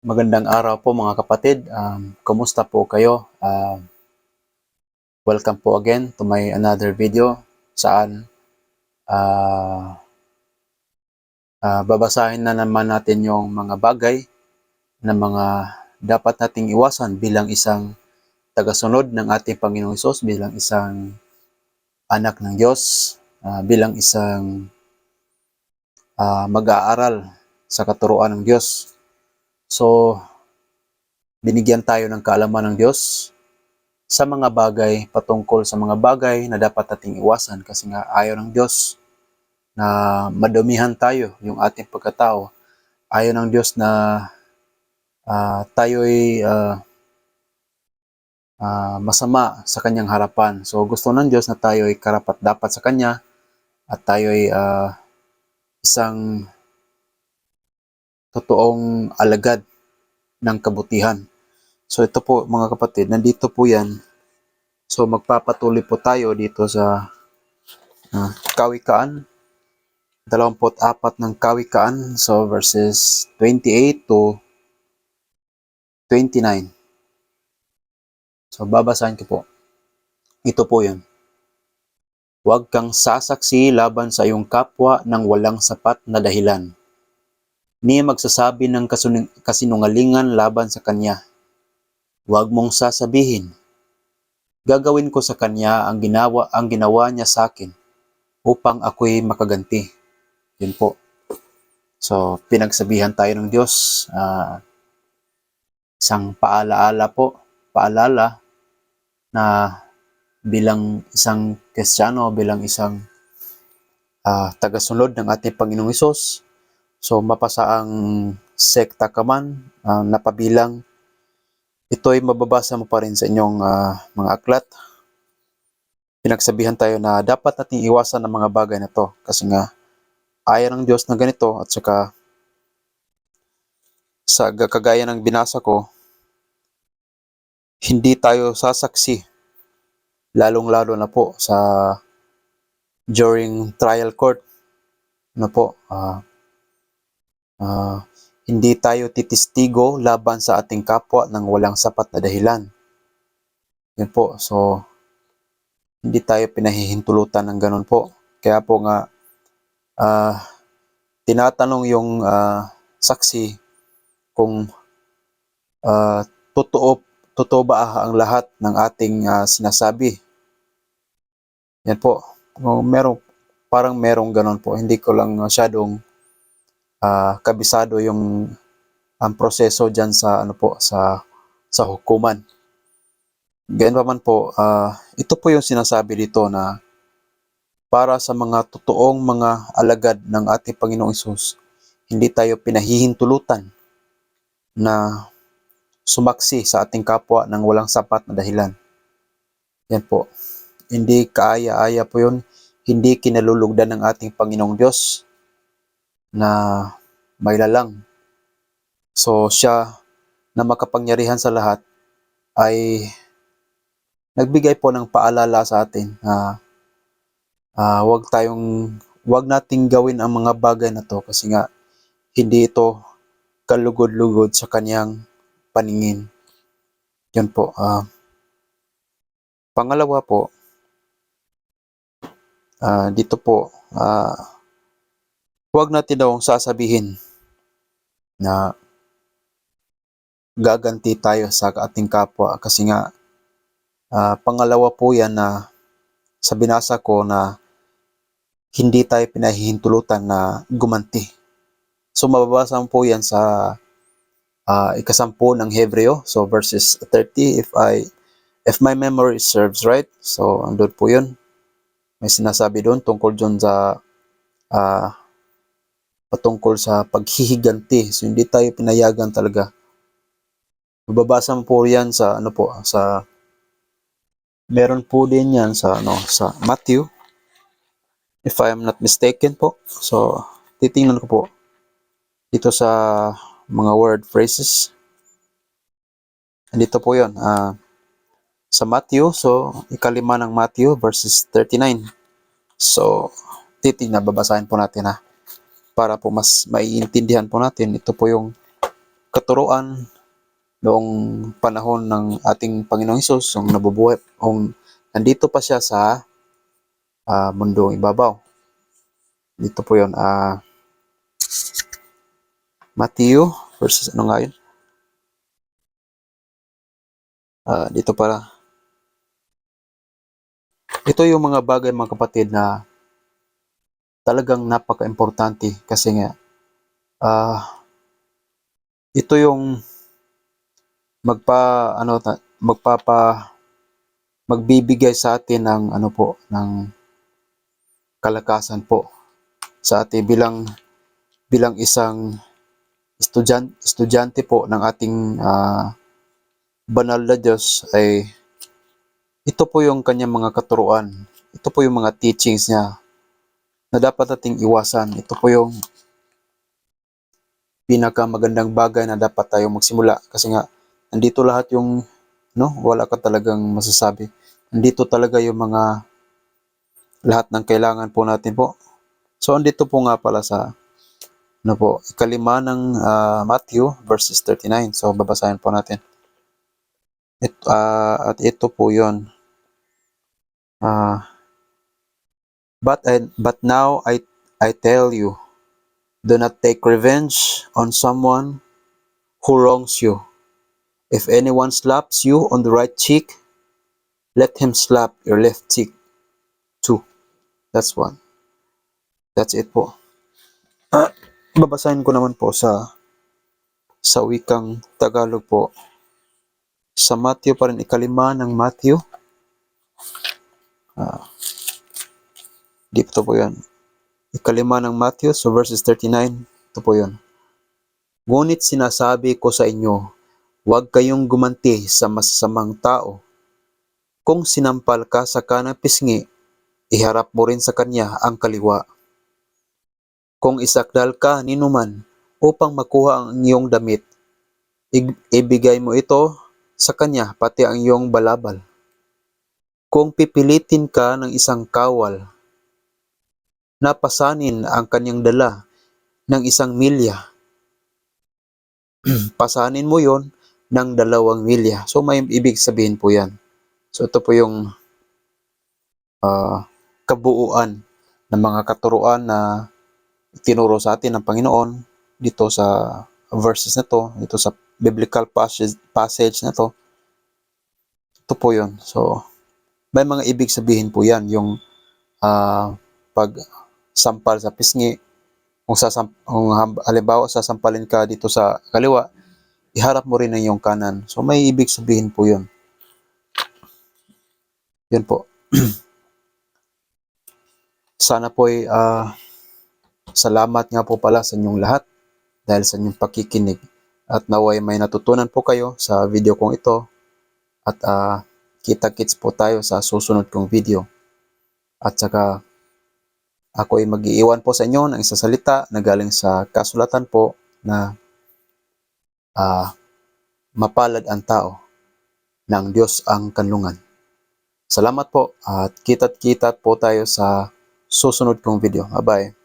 Magandang araw po mga kapatid. Kumusta po kayo? Welcome po again to my another video saan babasahin na naman natin yung mga bagay na mga dapat nating iwasan bilang isang tagasunod ng ating Panginoong Hesus, bilang isang anak ng Diyos, bilang isang mag-aaral sa katuruan ng Diyos. So, binigyan tayo ng kaalaman ng Diyos sa mga bagay, patungkol sa mga bagay na dapat nating iwasan kasi nga ayaw ng Diyos na madumihan tayo yung ating pagkatao. Ayaw ng Diyos na tayo'y masama sa kanyang harapan. So gusto ng Diyos na tayo'y karapat-dapat sa kanya at tayo'y isang totoong alagad ng kabutihan. So ito po mga kapatid, nandito po yan. So magpapatuloy po tayo dito sa Kawikaan, 24 ng Kawikaan, so verses 28 to 29. So babasahin ko po. Ito po yun. Huwag kang sasaksi laban sa iyong kapwa ng walang sapat na dahilan, ni magsasabi ng kasinungalingan laban sa kanya. Huwag mong sasabihin, gagawin ko sa kanya ang ginawa niya sa akin upang ako'y makaganti. Yun po. So pinagsabihan tayo ng Diyos, isang paalala na bilang isang Kristiyano, bilang isang tagasunod ng ating Panginoong Hesus, so mapasa ang sekta ka man, napabilang, ito'y mababasa mo pa rin sa inyong mga aklat. Pinagsabihan tayo na dapat nating iwasan ang mga bagay na to kasi nga ayaw ng Diyos na ganito, at saka sa kagaya ng binasa ko, hindi tayo sasaksi, lalong-lalo na po sa during trial court, ano po, hindi tayo titistigo laban sa ating kapwa ng walang sapat na dahilan. Yan po, so hindi tayo pinahihintulutan ng ganun po. Kaya po nga tinatanong yung saksi kung totoo ba ang lahat ng ating sinasabi. Yan po, parang merong ganun po. Hindi ko lang masyadong kabisado yung ang proseso diyan sa sa hukuman. Ganyan pa man po, ito po yung sinasabi dito na para sa mga totoong mga alagad ng ating Panginoong Hesus, hindi tayo pinahihintulutan na sumaksi sa ating kapwa ng walang sapat na dahilan. Yan po. Hindi kaaya-aya po yun. Hindi kinalulugdan ng ating Panginoong Diyos na may lalang. So siya na makapangyarihan sa lahat ay nagbigay po ng paalala sa atin na wag nating gawin ang mga bagay na to kasi nga hindi ito kalugod-lugod sa kanyang paningin. Yan po. Pangalawa po, dito po, huwag natin daw sasabihin na gaganti tayo sa ating kapwa kasi nga pangalawa po yan na sa binasa ko na hindi tayo pinahihintulutan na gumanti. So mababasa po yan sa ikasampu ng Hebreo, so verses 30, if my memory serves right. So andun po yun. May sinasabi doon tungkol doon sa patungkol sa paghihiganti. So hindi tayo pinayagan talaga. Mababasa mo po yan sa meron po din yan sa sa Matthew, if I am not mistaken po. So titingnan ko po dito sa mga word phrases. Andito po yun. Sa Matthew, so ikalima ng Matthew verses 39. So babasahin po natin para po mas maiintindihan po natin. Ito po yung katuruan noong panahon ng ating Panginoong Hesus, kung nabubuhay, kung nandito pa siya sa mundong ibabaw. Dito po yun, Matthew versus ano nga yun? Dito pala. Ito yung mga bagay, mga kapatid, na talagang napaka-importante kasi nga ito yung magbibigay sa atin ng ng kalakasan po sa atin bilang isang estudyante po ng ating banal na Diyos. Ay ito po yung kanyang mga katuruan, ito po yung mga teachings niya na dapat nating iwasan. Ito po yung pinakamagandang bagay na dapat tayo magsimula, kasi nga nandito lahat yung wala ka talagang masasabi. Nandito talaga yung mga lahat ng kailangan po natin po. So andito po nga pala sa ikalima ng Matthew verses 39. So babasahin po natin. At ito po 'yon. But now I tell you, do not take revenge on someone who wrongs you. If anyone slaps you on the right cheek, let him slap your left cheek too. That's one. That's it po. Babasahin ko naman po sa wikang Tagalog po. Sa Matthew pa rin, ikalima ng Matthew. Dito po yan. Ikalima ng Matthew, so verses 39. Ito po yun. Ngunit sinasabi ko sa inyo, huwag kayong gumanti sa masasamang tao. Kung sinampal ka sa kanang pisngi, iharap mo rin sa kanya ang kaliwa. Kung isakdal ka ninuman upang makuha ang iyong damit, ibigay mo ito sa kanya pati ang iyong balabal. Kung pipilitin ka ng isang kawal, napasanin ang kanyang dala ng 1 milya. Pasanin mo yon ng 2 milya. So may ibig sabihin po yan. So ito po yung kabuuan ng mga katuruan na tinuro sa atin ng Panginoon dito sa verses na to, dito sa biblical passage na to. Ito po yun. So may mga ibig sabihin po yan, yung pag sampal sa pisngi. Kung halimbawa sasampalin ka dito sa kaliwa, iharap mo rin ang iyong kanan. So may ibig sabihin po yun. Yan po. Sana po ay salamat nga po pala sa inyong lahat dahil sa inyong pakikinig. At naway may natutunan po kayo sa video kong ito. At kita-kits po tayo sa susunod kong video. At saka ako ay mag-iiwan po sa inyo ng isang salita na galing sa kasulatan po na mapalad ang tao na ang Diyos ang kanlungan. Salamat po at kita-kita po tayo sa susunod kong video. Bye-bye.